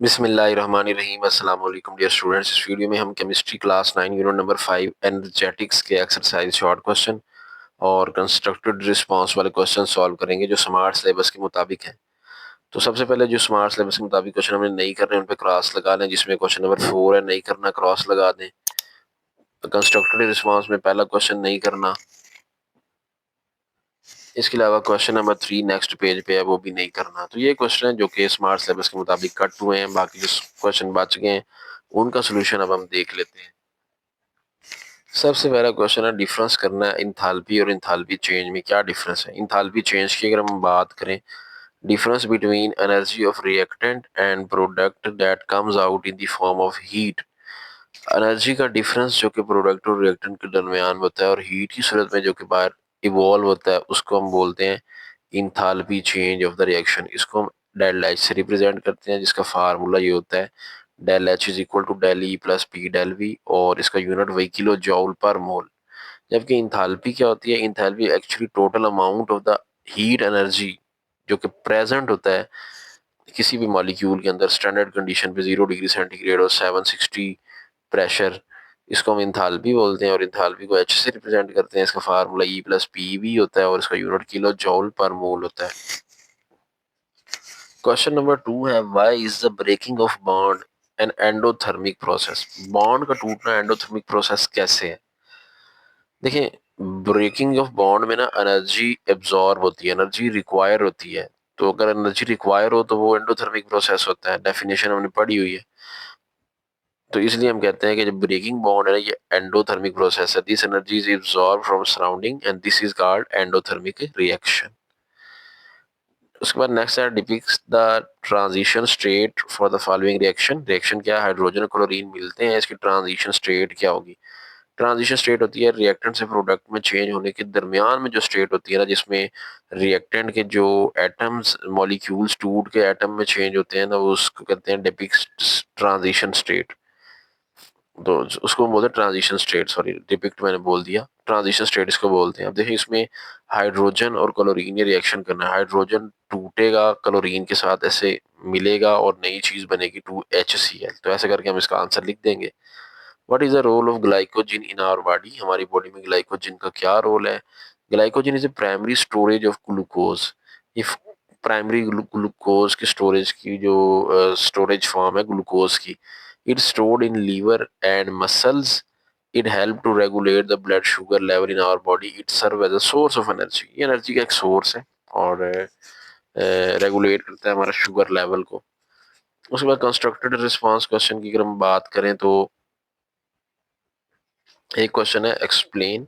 बिस्मिल्लाहिर्रहमानिर्रहीम अस्सलाम वालेकुम डियर स्टूडेंट्स। इस वीडियो में हम chemistry class 9 unit number 5 energetics के एक्सरसाइज शॉर्ट क्वेश्चन और कंस्ट्रक्टेड रिस्पांस वाले क्वेश्चन सॉल्व करेंगे जो स्मार्ट सिलेबस के मुताबिक हैं। तो सबसे पहले जो स्मार्ट सिलेबस के मुताबिक क्वेश्चन हमें नहीं करने उन पे क्रॉस लगा लें, जिसमें क्वेश्चन नंबर 4 है नहीं करना, क्रॉस लगा दें। तो कंस्ट्रक्टेड रिस्पांस में पहला क्वेश्चन नहीं करना। इसके अलावा क्वेश्चन नंबर 3 नेक्स्ट पेज पे है, वो भी नहीं करना। तो ये क्वेश्चन है जो कि स्मार्ट सिलेबस के मुताबिक कट हुए हैं। बाकी जो क्वेश्चन बच गए हैं उनका सोल्यूशन अब हम देख लेते हैं। सबसे पहला क्वेश्चन है, डिफरेंस करना है इंथाल्पी और इंथाल्पी चेंज में क्या डिफरेंस है। इंथाल्पी चेंज की अगर हम बात करें, difference between energy of reactant and product that comes out in the form of heat. Energy का डिफरेंस जो कि प्रोडक्ट और रिएक्टेंट के दरमियान होता है और हीट की सूरत में जो कि बाहर इवॉल्व होता है, उसको हम बोलते हैं enthalpy change of the reaction. इसको हम डेल एच से रिप्रेजेंट करते हैं, जिसका फार्मूला ये होता है del H is equal to del E plus P del V, और इसका यूनिट वही किलो जॉउल पर मोल। जबकि इंथाल्पी क्या होती है, enthalpy actually total amount of the heat energy जो कि प्रेजेंट होता है किसी भी मॉलिक्यूल के अंदर स्टैंडर्ड कंडीशन पे 0 डिग्री सेंटीग्रेड और 760 प्रेशर, इसको हम इंथाल्पी बोलते हैं। और इंथाल्पी को एच से रिप्रेजेंट करते हैं, इसका फार्मूला ई प्लस पी भी होता है और इसका यूनिट किलो जॉउल पर मोल होता है। क्वेश्चन नंबर 2 है, why is the breaking of bond an endothermic process. Bond का टूटना एंडोथर्मिक प्रोसेस कैसे है। देखिए, ब्रेकिंग ऑफ बॉन्ड में ना एनर्जी एब्जॉर्ब होती है, एनर्जी रिक्वायर होती है। तो अगर एनर्जी रिक्वायर हो तो वो एंडोथर्मिक प्रोसेस होता है, डेफिनेशन हमने पढ़ी हुई है। तो इसलिए हम कहते हैं कि जो ब्रेकिंग बॉन्ड है ना, ये एंडोथर्मिक प्रोसेस है। This energy is absorb from surrounding and this is called endothermic reaction. उसके बाद नेक्स्ट है, depicts the transition state for the following reaction. Reaction क्या है, हाइड्रोजन और क्लोरीन मिलते हैं, इसकी ट्रांजिशन स्टेट क्या होगी। ट्रांजिशन स्टेट होती है रिएक्टेंट से प्रोडक्ट में चेंज होने के दरमियान में जो स्टेट होती है ना, जिसमें रिएक्टेंट के जो एटम्स मॉलिक्यूल्स टूट के एटम में चेंज होते हैं ना, वो उसको कहते हैं डिपिक्ट ट्रांजिशन स्टेट। तो उसको हम बोलते हैं ट्रांजिशन स्टेट, सॉरी डिपिक्ट मैंने बोल दिया, ट्रांजिशन स्टेट इसको बोलते हैं। अब देखिए, इसमें हाइड्रोजन और क्लोरीन ये रिएक्शन करना है। हाइड्रोजन टूटेगा क्लोरीन के साथ, ऐसे मिलेगा और नई चीज बनेगी 2HCl। तो ऐसे करके हम इसका आंसर लिख देंगे। What is the role of glycogen in our body. हमारी बॉडी में ग्लाइकोजन का क्या रोल है। Glycogen is a primary storage of glucose. ये प्राइमरी ग्लूकोज की स्टोरेज की जो स्टोरेज फॉर्म है ग्लूकोज की। It stored in liver and muscles. It help to regulate the blood sugar level in our body. It serve as a source of energy. ये energy का एक source है और रेगुलेट करता है हमारा शुगर लेवल को। उसके बाद कंस्ट्रक्टेड रिस्पांस क्वेश्चन की अगर हम बात करें तो एक क्वेश्चन है, explain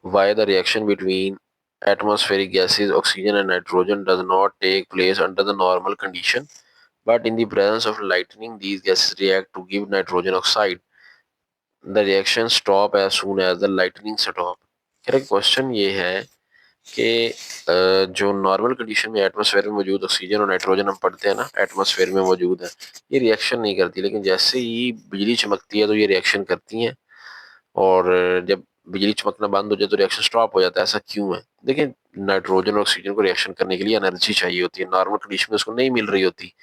why the reaction between atmospheric gases oxygen and nitrogen does not take place under the normal condition, but in the presence of lightning these gases react to give nitrogen oxide. The reaction stop as soon as the lightning stop. Correct question ये है कि जो normal condition में atmosphere में मौजूद oxygen और nitrogen हम पढ़ते हैं ना, एटमॉस्फेयर में मौजूद है, ये रिएक्शन नहीं करती, लेकिन जैसे ही बिजली चमकती है तो ये रिएक्शन करती हैं। और जब बिजली चमकना बंद हो जाए तो रिएक्शन स्टॉप हो जाता है। ऐसा क्यों है। देखिए, नाइट्रोजन और ऑक्सीजन को रिएक्शन करने के लिए एनर्जी चाहिए होती है, नॉर्मल कंडीशन में उसको नहीं मिल रही होती।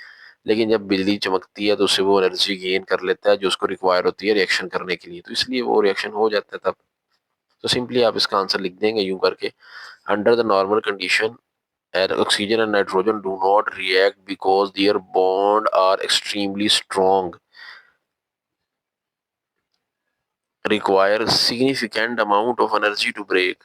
लेकिन जब बिजली चमकती है तो उससे वो एनर्जी गेन कर लेता है जो उसको रिक्वायर होती है रिएक्शन करने के लिए, तो इसलिए वो रिएक्शन हो जाता है तब। तो सिंपली आप इसका आंसर लिख देंगे यूं करके, under the normal condition oxygen and nitrogen do not react because their bond are extremely strong, require significant amount of energy to break.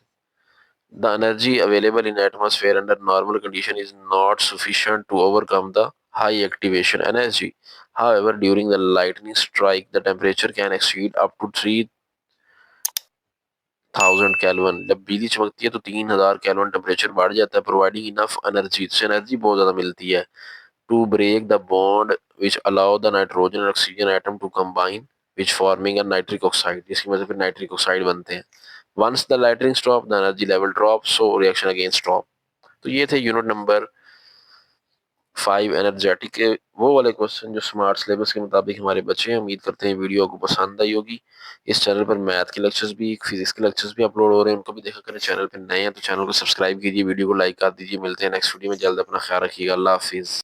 The energy available in atmosphere under normal condition is not sufficient to overcome the high activation energy. However, during the lightning strike, the temperature can exceed up to 3000 kelvin. जब बिजली चमकती है तो 3000 kelvin temperature बढ़ जाता है, providing enough energy, इससे energy बहुत ज्यादा मिलती है to break the bond which allow the nitrogen और oxygen atom to combine which forming a nitric oxide, जिसकी वजह से फिर नाइट्रिक ऑक्साइड बनते हैं। Once the lightning stop the energy level drop, so reaction again stop. तो ये थे यूनिट नंबर 5 एनर्जेटिक के वो वाले क्वेश्चन जो स्मार्ट सिलेबस के मुताबिक हमारे बच्चे हैं। उम्मीद करते हैं वीडियो को पसंद आई होगी। इस चैनल पर मैथ के लेक्चर्स भी, फिजिक्स के लेक्चर्स भी अपलोड हो रहे हैं, उनको भी देखा करें। चैनल पर नए हैं तो चैनल को सब्सक्राइब कीजिए, वीडियो को लाइक कर दीजिए। मिलते हैं नेक्स्ट वीडियो में जल्द। अपना ख्याल रखिएगा। अल्लाह हाफिज़।